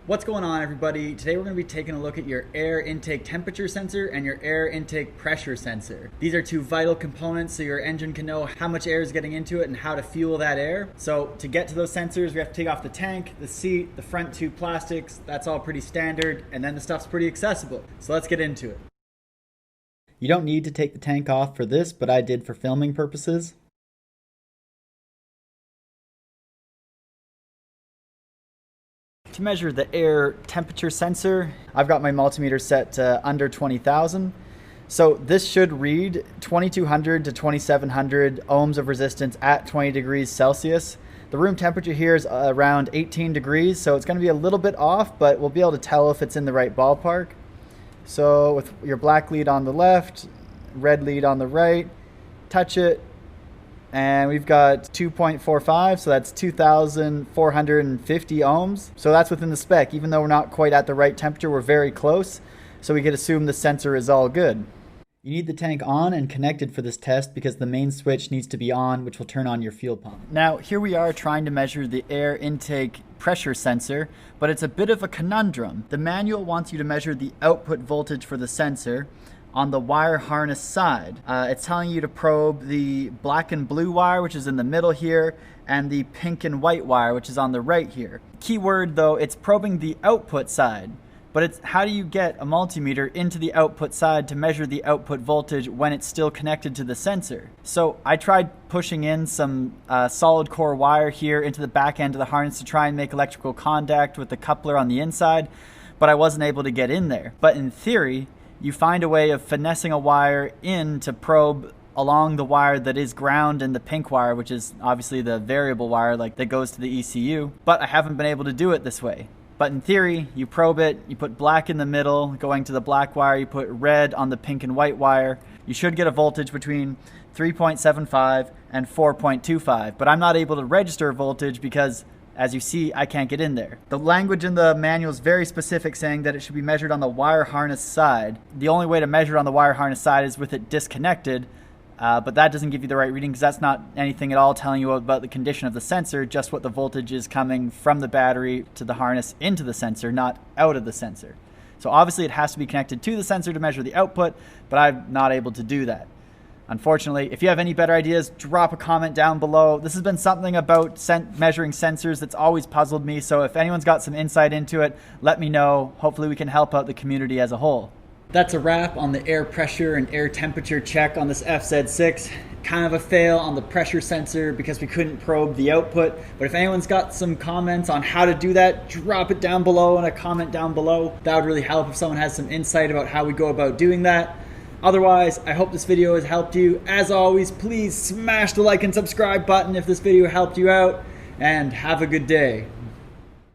What's going on, everybody? Today we're going to be taking a look at your air intake temperature sensor and your air intake pressure sensor. These are two vital components so your engine can know how much air is getting into it and how to fuel that air. So to get to those sensors, we have to take off the tank, the seat, the front two plastics. That's all pretty standard, and then the stuff's pretty accessible. So let's get into it. You don't need to take the tank off for this, but I did for filming purposes. To measure the air temperature sensor, I've got my multimeter set to under 20,000. So this should read 2200 to 2700 ohms of resistance at 20 degrees Celsius. The room temperature here is around 18 degrees, so it's going to be a little bit off, but we'll be able to tell if it's in the right ballpark. So with your black lead on the left, red lead on the right, touch it, and we've got 2.45, so that's 2,450 ohms. So that's within the spec. Even though we're not quite at the right temperature, we're very close, so we could assume the sensor is all good. You need the tank on and connected for this test because the main switch needs to be on, which will turn on your fuel pump. Now, here we are trying to measure the air intake pressure sensor, but it's a bit of a conundrum. The manual wants you to measure the output voltage for the sensor on the wire harness side. It's telling you to probe the black and blue wire, which is in the middle here, and the pink and white wire, which is on the right here. Keyword though, it's probing the output side, but it's how do you get a multimeter into the output side to measure the output voltage when it's still connected to the sensor? So I tried pushing in some solid core wire here into the back end of the harness to try and make electrical contact with the coupler on the inside, but I wasn't able to get in there. But in theory, you find a way of finessing a wire in to probe along the wire that is ground and the pink wire, which is obviously the variable wire like that goes to the ECU, but I haven't been able to do it this way. But in theory, you probe it, you put black in the middle, going to the black wire, you put red on the pink and white wire. You should get a voltage between 3.75 and 4.25, but I'm not able to register a voltage because, as you see, I can't get in there. The language in the manual is very specific, saying that it should be measured on the wire harness side. The only way to measure on the wire harness side is with it disconnected, but that doesn't give you the right reading because that's not anything at all telling you about the condition of the sensor, just what the voltage is coming from the battery to the harness into the sensor, not out of the sensor. So obviously it has to be connected to the sensor to measure the output, but I'm not able to do that. Unfortunately, if you have any better ideas, drop a comment down below. This has been something about measuring sensors that's always puzzled me, so if anyone's got some insight into it, let me know. Hopefully we can help out the community as a whole. That's a wrap on the air pressure and air temperature check on this FZ6. Kind of a fail on the pressure sensor because we couldn't probe the output, but if anyone's got some comments on how to do that, drop it down below in a comment down below. That would really help if someone has some insight about how we go about doing that. Otherwise, I hope this video has helped you. As always, please smash the like and subscribe button if this video helped you out, and have a good day.